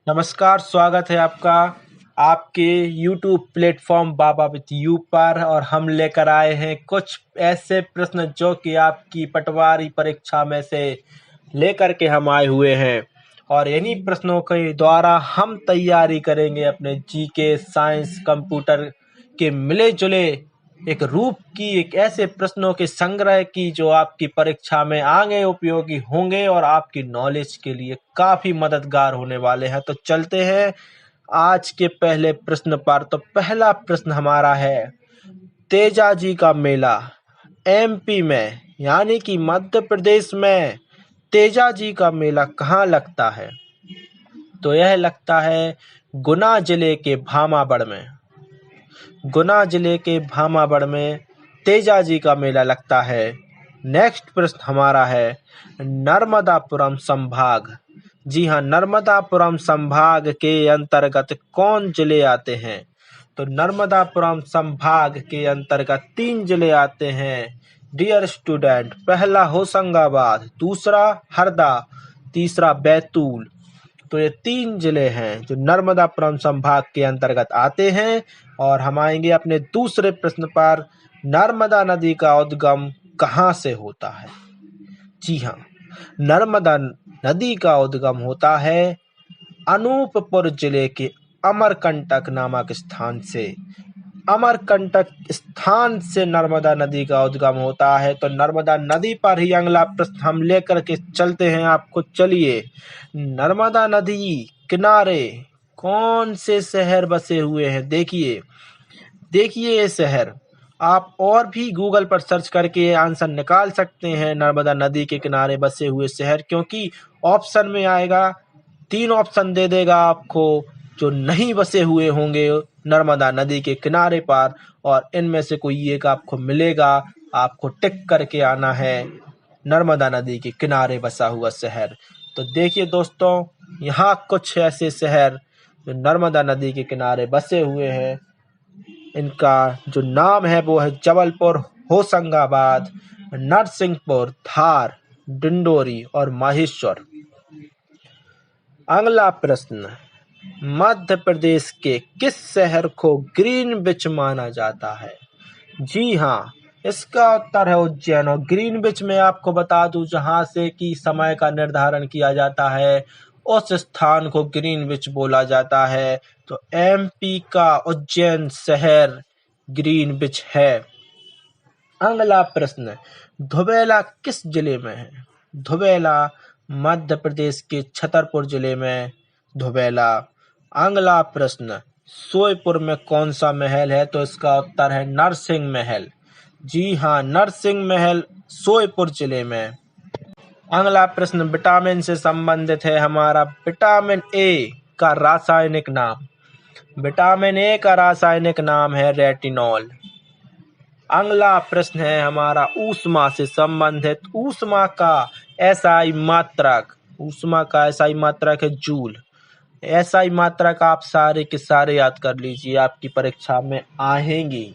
नमस्कार, स्वागत है आपका आपके YouTube platform Baba with you पर। और हम लेकर आए हैं कुछ ऐसे प्रश्न जो कि आपकी पटवारी परीक्षा में से लेकर के हम आए हुए हैं। और इन्हीं प्रश्नों के द्वारा हम तैयारी करेंगे अपने जीके, साइंस, कंप्यूटर के मिले जुले एक रूप की, एक ऐसे प्रश्नों के संग्रह की जो आपकी परीक्षा में आगे उपयोगी होंगे और आपकी नॉलेज के लिए काफी मददगार होने वाले हैं। तो चलते हैं आज के पहले प्रश्न पर। तो पहला प्रश्न हमारा है, तेजाजी का मेला एमपी में यानी कि मध्य प्रदेश में तेजाजी का मेला कहाँ लगता है? तो यह लगता है गुना जिले के भामाबड़ में। गुना जिले के भामाबड़ में तेजाजी का मेला लगता है। नेक्स्ट प्रश्न हमारा है, नर्मदापुरम संभाग। जी हाँ, नर्मदापुरम संभाग के अंतर्गत कौन जिले आते हैं? तो नर्मदापुरम संभाग के अंतर्गत 3 जिले आते हैं डियर स्टूडेंट। पहला होशंगाबाद, दूसरा हरदा, तीसरा बैतूल। तो ये 3 जिले हैं जो नर्मदापुरम संभाग के अंतर्गत आते हैं। और हम आएंगे अपने दूसरे प्रश्न पर, नर्मदा नदी का उद्गम कहाँ से होता है? जी हाँ, नर्मदा नदी का उद्गम होता है अनूपपुर जिले के अमरकंटक नामक स्थान से। अमरकंटक स्थान से नर्मदा नदी का उद्गम होता है। तो नर्मदा नदी पर ही अगला प्रश्न हम लेकर के चलते हैं आपको। चलिए, नर्मदा नदी किनारे कौन से शहर बसे हुए हैं? देखिए ये शहर आप और भी गूगल पर सर्च करके आंसर निकाल सकते हैं, नर्मदा नदी के किनारे बसे हुए शहर। क्योंकि ऑप्शन में आएगा, 3 ऑप्शन दे देगा आपको जो नहीं बसे हुए होंगे नर्मदा नदी के किनारे पर, और इनमें से कोई एक आपको मिलेगा। आपको टिक करके आना है नर्मदा नदी के किनारे बसा हुआ शहर। तो देखिए दोस्तों, यहाँ कुछ ऐसे शहर जो नर्मदा नदी के किनारे बसे हुए हैं। इनका जो नाम है वो है जबलपुर, होशंगाबाद, नरसिंहपुर, धार, डिंडोरी और माहेश्वर। अगला प्रश्न, मध्य प्रदेश के किस शहर को ग्रीनविच माना जाता है? जी हाँ, इसका उत्तर है उज्जैन। और ग्रीनविच में आपको बता दूं, जहां से कि समय का निर्धारण किया जाता है उस स्थान को ग्रीनविच बोला जाता है। तो एमपी का उज्जैन शहर ग्रीनविच है। अगला प्रश्न, धुबेला किस जिले में है? धुबेला मध्य प्रदेश के छतरपुर जिले में धुबेला। अगला प्रश्न, सोयपुर में कौन सा महल है? तो इसका उत्तर है नरसिंह महल। जी हाँ, नरसिंह महल सोयपुर जिले में। अगला प्रश्न विटामिन से संबंधित है हमारा। विटामिन ए का रासायनिक नाम। विटामिन ए का रासायनिक नाम है रेटिनॉल। अगला प्रश्न है हमारा ऊष्मा से संबंधित। ऊष्मा का एसआई मात्रक। ऊष्मा का एसआई मात्रक है जूल। एसआई मात्रक आप सारे के सारे याद कर लीजिए, आपकी परीक्षा में आएंगी।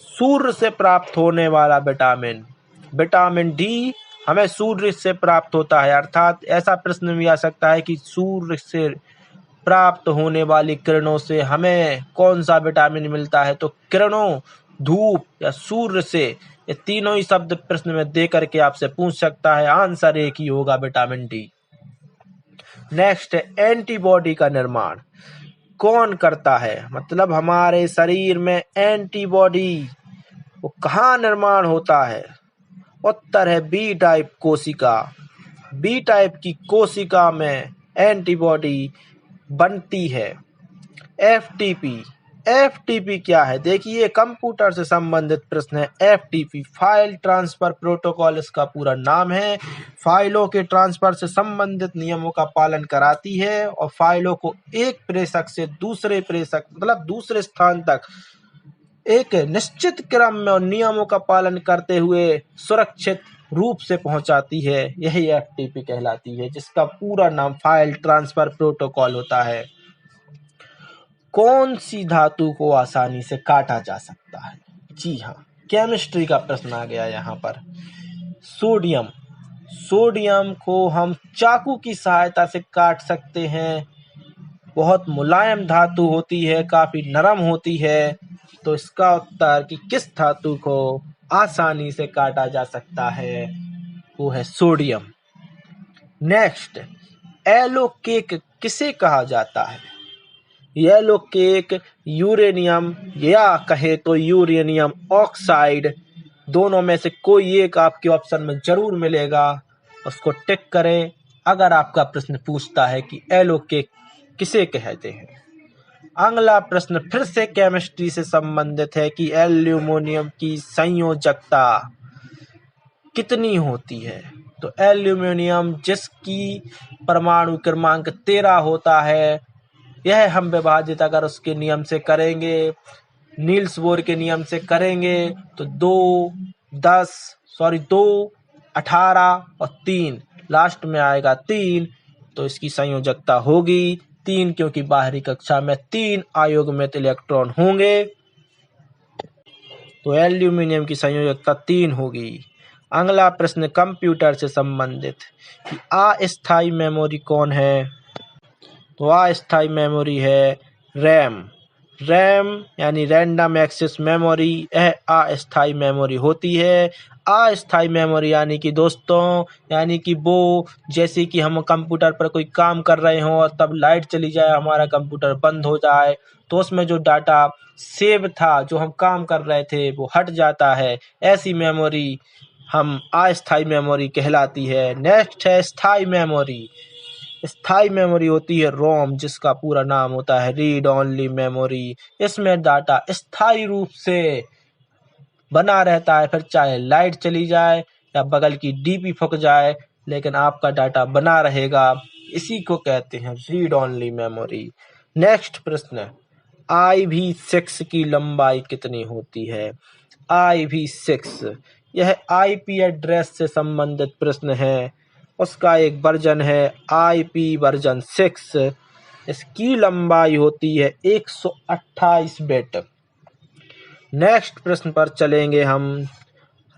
सूर्य से प्राप्त होने वाला विटामिन, विटामिन डी हमें सूर्य से प्राप्त होता है। अर्थात ऐसा प्रश्न भी आ सकता है कि सूर्य से प्राप्त होने वाली किरणों से हमें कौन सा विटामिन मिलता है? तो किरणों, धूप या सूर्य से, ये तीनों ही शब्द प्रश्न में दे करके आपसे पूछ सकता है। आंसर एक ही होगा, विटामिन डी। नेक्स्ट है, एंटीबॉडी का निर्माण कौन करता है? मतलब हमारे शरीर में एंटीबॉडी वो कहाँ निर्माण होता है? उत्तर है बी टाइप कोशिका। बी टाइप की कोशिका में एंटीबॉडी बनती है। एफटीपी, एफटीपी क्या है? देखिए, कंप्यूटर से संबंधित प्रश्न है। एफटीपी फाइल ट्रांसफर प्रोटोकॉल इसका पूरा नाम है। फाइलों के ट्रांसफर से संबंधित नियमों का पालन कराती है और फाइलों को एक प्रेषक से दूसरे प्रेषक मतलब दूसरे स्थान तक एक निश्चित क्रम में और नियमों का पालन करते हुए सुरक्षित रूप से पहुंचाती है। यही एफटीपी कहलाती है, जिसका पूरा नाम फाइल ट्रांसफर प्रोटोकॉल होता है। कौन सी धातु को आसानी से काटा जा सकता है? जी हाँ, केमिस्ट्री का प्रश्न आ गया यहाँ पर। सोडियम, सोडियम को हम चाकू की सहायता से काट सकते हैं। बहुत मुलायम धातु होती है, काफी नरम होती है। तो इसका उत्तर कि किस धातु को आसानी से काटा जा सकता है, वो है सोडियम। नेक्स्ट, येलो केक किसे कहा जाता है? येलो केक यूरेनियम या कहे तो यूरेनियम ऑक्साइड, दोनों में से कोई एक आपके ऑप्शन में जरूर मिलेगा, उसको टिक करें अगर आपका प्रश्न पूछता है कि येलो केक किसे कहते हैं। अगला प्रश्न फिर से केमिस्ट्री से संबंधित है कि एल्यूमिनियम की संयोजकता कितनी होती है? तो एल्यूमिनियम जिसकी परमाणु क्रमांक 13 होता है, यह हम विभाजित अगर उसके नियम से करेंगे, नील्स बोर के नियम से करेंगे, तो 2, 18 और 3 लास्ट में आएगा 3, तो इसकी संयोजकता होगी 3, क्योंकि बाहरी कक्षा में 3 अयुग्मित इलेक्ट्रॉन होंगे, तो एल्यूमिनियम की संयोजकता 3 होगी। अगला प्रश्न कंप्यूटर से संबंधित कि अस्थायी मेमोरी कौन है? तो अस्थायी मेमोरी है रैम। रैम यानी रैंडम एक्सेस मेमोरी, यह अस्थायी मेमोरी होती है। अस्थायी मेमोरी यानी कि दोस्तों, यानी कि वो जैसे कि हम कंप्यूटर पर कोई काम कर रहे हों और तब लाइट चली जाए, हमारा कंप्यूटर बंद हो जाए, तो उसमें जो डाटा सेव था, जो हम काम कर रहे थे, वो हट जाता है। ऐसी मेमोरी हम अस्थायी मेमोरी कहलाती है। नेक्स्ट है स्थायी मेमोरी। स्थायी मेमोरी होती है रोम, जिसका पूरा नाम होता है रीड ओनली मेमोरी। इसमें डाटा स्थायी रूप से बना रहता है, फिर चाहे लाइट चली जाए या बगल की डीपी फूक जाए, लेकिन आपका डाटा बना रहेगा। इसी को कहते हैं रीड ओनली मेमोरी। नेक्स्ट प्रश्न, IV6 की लंबाई कितनी होती है? IV6 यह IP एड्रेस से संबंधित प्रश्न है। उसका एक वर्जन है IP वर्जन 6। इसकी लंबाई होती है 128 बिट। नेक्स्ट प्रश्न पर चलेंगे हम।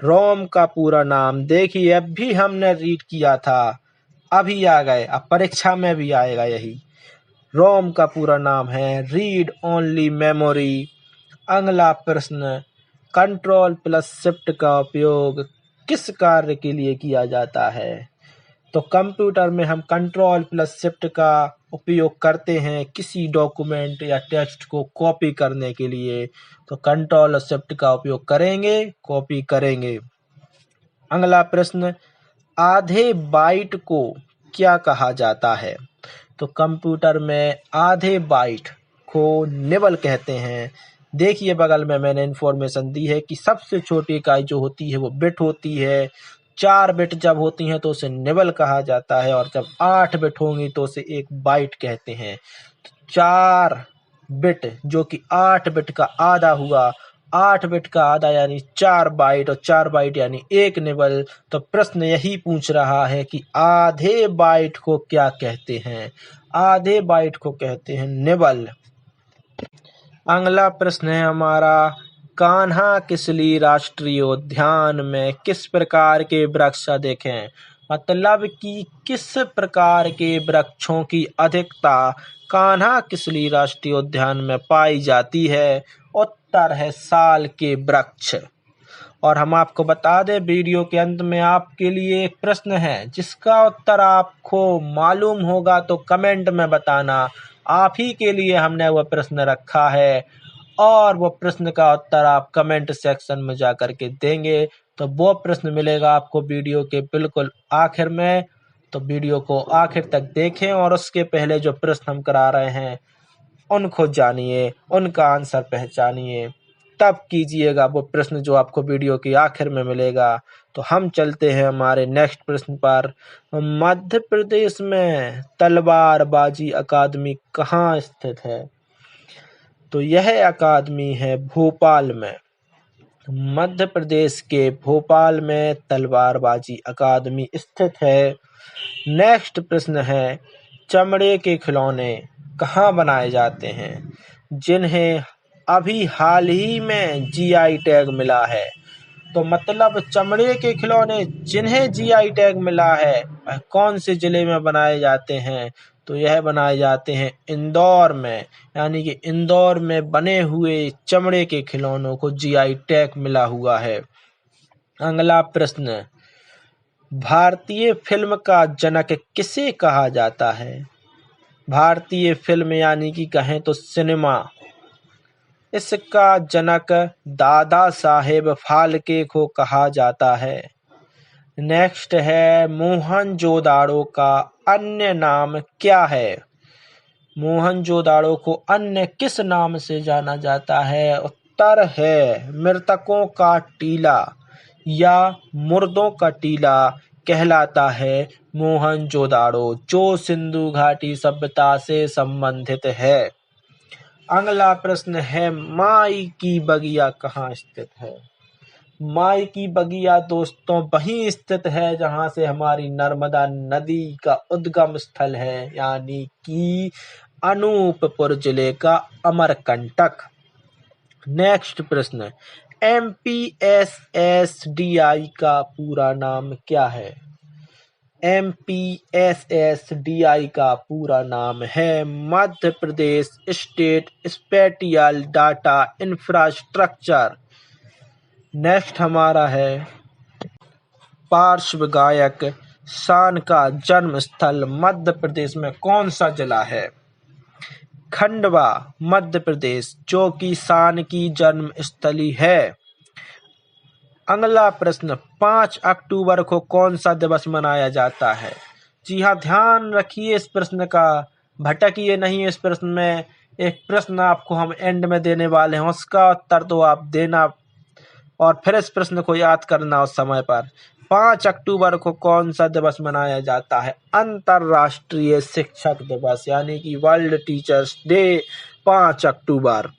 रोम का पूरा नाम देखिए, अब भी हमने रीड किया था, अभी आ गए, अब परीक्षा में भी आएगा यही। रोम का पूरा नाम है रीड ओनली मेमोरी। अगला प्रश्न, कंट्रोल प्लस शिफ्ट का उपयोग किस कार्य के लिए किया जाता है? तो कंप्यूटर में हम कंट्रोल प्लस शिफ्ट का उपयोग करते हैं किसी डॉक्यूमेंट या टेक्स्ट को कॉपी करने के लिए, तो कंट्रोल और शिफ्ट का उपयोग करेंगे, कॉपी करेंगे। अगला प्रश्न, आधे बाइट को क्या कहा जाता है? तो कंप्यूटर में आधे बाइट को निबल कहते हैं। देखिए बगल में मैंने इन्फॉर्मेशन दी है कि सबसे छोटी इकाई जो होती है वो बिट होती है। 4 बिट जब होती हैं तो उसे निबल कहा जाता है, और जब 8 बिट होंगी तो उसे एक बाइट कहते हैं। 4 बिट जो कि 8 बिट का आधा हुआ, 8 बिट का आधा यानी 4 बाइट, और 4 बाइट यानी एक निबल। तो प्रश्न यही पूछ रहा है कि आधे बाइट को क्या कहते हैं? आधे बाइट को कहते हैं निबल। अगला प्रश्न है हमारा, कान्हा किसली राष्ट्रीय उद्यान में किस प्रकार के वृक्ष अधिक हैं? मतलब कि किस प्रकार के वृक्षों की अधिकता कान्हा किसली राष्ट्रीय उद्यान में पाई जाती है? उत्तर है साल के वृक्ष। और हम आपको बता दें, वीडियो के अंत में आपके लिए एक प्रश्न है, जिसका उत्तर आपको मालूम होगा तो कमेंट में बताना। आप ही के लिए हमने वह प्रश्न रखा है, और वो प्रश्न का उत्तर आप कमेंट सेक्शन में जा कर के देंगे, तो वो प्रश्न मिलेगा आपको वीडियो के बिल्कुल आखिर में। तो वीडियो को आखिर तक देखें, और उसके पहले जो प्रश्न हम करा रहे हैं उनको जानिए, उनका आंसर पहचानिए, तब कीजिएगा वो प्रश्न जो आपको वीडियो के आखिर में मिलेगा। तो हम चलते हैं हमारे नेक्स्ट प्रश्न पर। मध्य प्रदेश में तलवारबाजी अकादमी कहाँ स्थित है? तो यह अकादमी है भोपाल में। मध्य प्रदेश के भोपाल में तलवारबाजी अकादमी स्थित है। नेक्स्ट प्रश्न है, चमड़े के खिलौने कहाँ बनाए जाते हैं जिन्हें अभी हाल ही में GI टैग मिला है? तो मतलब चमड़े के खिलौने जिन्हें GI टैग मिला है, वह कौन से जिले में बनाए जाते हैं? तो यह बनाए जाते हैं इंदौर में, यानी कि इंदौर में बने हुए चमड़े के खिलौनों को जीआई टैग मिला हुआ है। अगला प्रश्न, भारतीय फिल्म का जनक किसे कहा जाता है? भारतीय फिल्म यानी कि कहें तो सिनेमा, इसका जनक दादा साहेब फाल्के को कहा जाता है। नेक्स्ट है, मोहनजोदाड़ो का अन्य नाम क्या है? मोहनजोदाड़ो को अन्य किस नाम से जाना जाता है? उत्तर है मृतकों का टीला या मुर्दों का टीला कहलाता है मोहनजोदाड़ो, जो सिंधु घाटी सभ्यता से संबंधित है। अगला प्रश्न है, माई की बगिया कहाँ स्थित है? माई की बगिया दोस्तों वहीं स्थित है जहां से हमारी नर्मदा नदी का उद्गम स्थल है, यानी कि अनूपपुर जिले का अमरकंटक। नेक्स्ट प्रश्न, एमपीएसएसडीआई का पूरा नाम क्या है? एमपीएसएसडीआई का पूरा नाम है Madhya Pradesh state spatial data infrastructure. Next हमारा है, पार्श्व गायक शान का जन्म स्थल मध्य प्रदेश में कौन सा जिला है? खंडवा मध्य प्रदेश, जो कि शान की जन्म स्थली है। अगला प्रश्न, 5 अक्टूबर को कौन सा दिवस मनाया जाता है? जी हाँ, ध्यान रखिए इस प्रश्न का, भटकिए नहीं। इस प्रश्न में एक प्रश्न आपको हम एंड में देने वाले हैं, उसका उत्तर तो आप देना और फिर इस प्रश्न को याद करना उस समय पर। 5 अक्टूबर को कौन सा दिवस मनाया जाता है? अंतर्राष्ट्रीय शिक्षक दिवस, यानी कि वर्ल्ड टीचर्स डे, 5 अक्टूबर।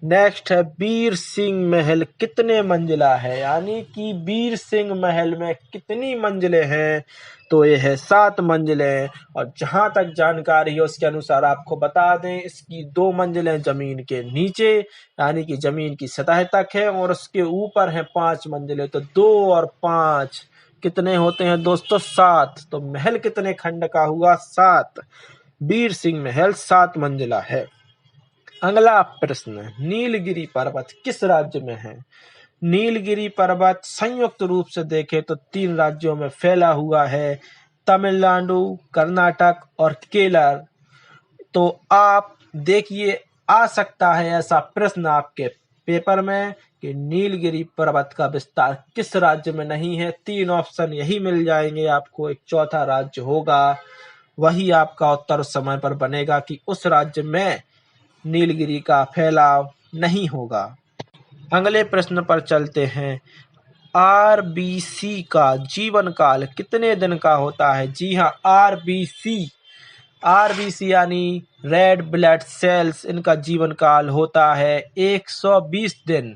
नेक्स्ट है, वीर सिंह महल कितने मंजिला है? यानी कि वीर सिंह महल में कितनी मंजिलें हैं? तो ये है 7 मंजिलें। और जहां तक जानकारी है उसके अनुसार आपको बता दें, इसकी 2 मंजिलें जमीन के नीचे यानी कि जमीन की सतह तक है और उसके ऊपर है 5 मंजिलें। तो 2 और 5 कितने होते हैं दोस्तों? 7। तो महल कितने खंड का हुआ? 7। वीर सिंह महल 7 मंजिला है। अगला प्रश्न, नीलगिरी पर्वत किस राज्य में है? नीलगिरी पर्वत संयुक्त रूप से देखें तो 3 राज्यों में फैला हुआ है, तमिलनाडु, कर्नाटक और केरल। तो आप देखिए, आ सकता है ऐसा प्रश्न आपके पेपर में कि नीलगिरी पर्वत का विस्तार किस राज्य में नहीं है। 3 ऑप्शन यही मिल जाएंगे आपको, एक चौथा राज्य होगा, वही आपका उत्तर उस समय पर बनेगा कि उस राज्य में नीलगिरी का फैलाव नहीं होगा। अगले प्रश्न पर चलते हैं, आरबीसी का जीवन काल कितने दिन का होता है? जी हाँ, आरबीसी यानी रेड ब्लड सेल्स, इनका जीवन काल होता है 120 दिन।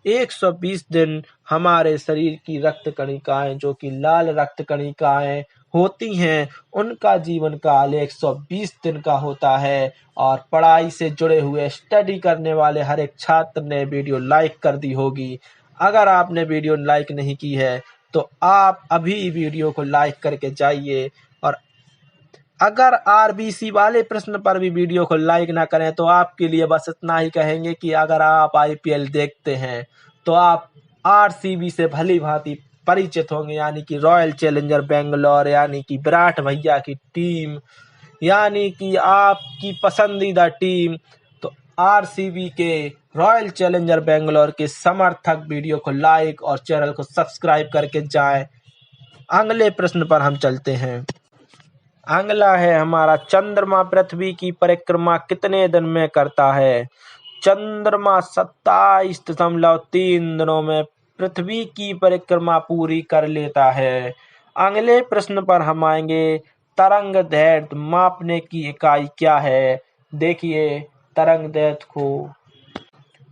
120 दिन हमारे शरीर की रक्त कणिकाएं, जो कि लाल रक्त कणिकाएं होती हैं, उनका जीवन काल 120 दिन का होता है। और पढ़ाई से जुड़े हुए स्टडी करने वाले हर एक छात्र ने वीडियो लाइक कर दी होगी। अगर आपने वीडियो लाइक नहीं की है तो आप अभी वीडियो को लाइक करके जाइए। और अगर आरबीसी वाले प्रश्न पर भी वीडियो को लाइक ना करें तो आपके लिए बस इतना ही कहेंगे कि अगर आप आईपीएल देखते हैं तो आप आरसीबी से भली भांति परिचित होंगे, यानी कि रॉयल चैलेंजर बेंगलोर, यानी कि विराट भैया की टीम, यानी कि आपकी पसंदीदा टीम। तो आरसीबी के रॉयल चैलेंजर बेंगलोर के समर्थक वीडियो को लाइक और चैनल को सब्सक्राइब करके जाएं। अगले प्रश्न पर हम चलते हैं। अगला है हमारा, चंद्रमा पृथ्वी की परिक्रमा कितने दिन में करता है? चंद्रमा 27.3 दिनों में पृथ्वी की परिक्रमा पूरी कर लेता है। अगले प्रश्न पर हम आएंगे, तरंग दैर्घ्य मापने की इकाई क्या है? देखिए, तरंग दैर्घ्य को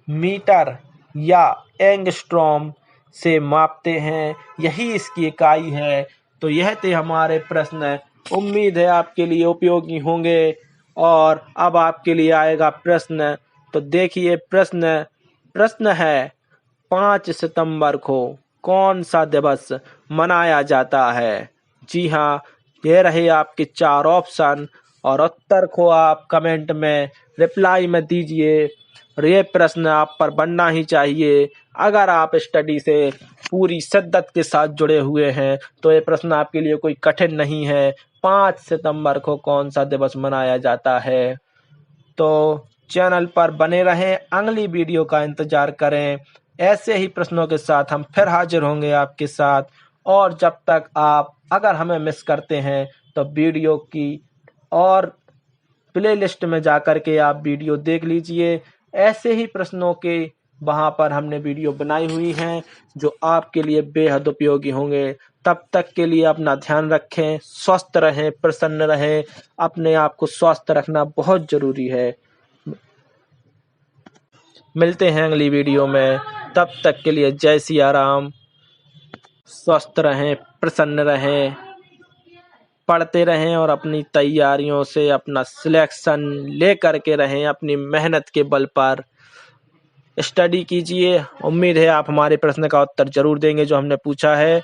मीटर या एंगस्ट्रॉम से मापते हैं, यही इसकी इकाई है। तो यह थे हमारे प्रश्न, उम्मीद है आपके लिए उपयोगी होंगे। और अब आपके लिए आएगा प्रश्न। तो देखिए, प्रश्न है, 5 सितंबर को कौन सा दिवस मनाया जाता है? जी हाँ, ये रहे आपके 4 ऑप्शन। और उत्तर को आप कमेंट में रिप्लाई में दीजिए। और ये प्रश्न आप पर बनना ही चाहिए। अगर आप स्टडी से पूरी शिद्दत के साथ जुड़े हुए हैं तो ये प्रश्न आपके लिए कोई कठिन नहीं है। 5 सितंबर को कौन सा दिवस मनाया जाता है? तो चैनल पर बने रहें, अगली वीडियो का इंतजार करें। ऐसे ही प्रश्नों के साथ हम फिर हाजिर होंगे आपके साथ। और जब तक आप अगर हमें मिस करते हैं तो वीडियो की और प्लेलिस्ट में जाकर के आप वीडियो देख लीजिए। ऐसे ही प्रश्नों के वहां पर हमने वीडियो बनाई हुई हैं जो आपके लिए बेहद उपयोगी होंगे। तब तक के लिए अपना ध्यान रखें, स्वस्थ रहें, प्रसन्न रहें। अपने आप को स्वस्थ रखना बहुत जरूरी है। मिलते हैं अगली वीडियो में, तब तक के लिए जय सिया राम। स्वस्थ रहें, प्रसन्न रहें, पढ़ते रहें और अपनी तैयारियों से अपना सिलेक्शन ले करके रहें। अपनी मेहनत के बल पर स्टडी कीजिए। उम्मीद है आप हमारे प्रश्न का उत्तर जरूर देंगे जो हमने पूछा है।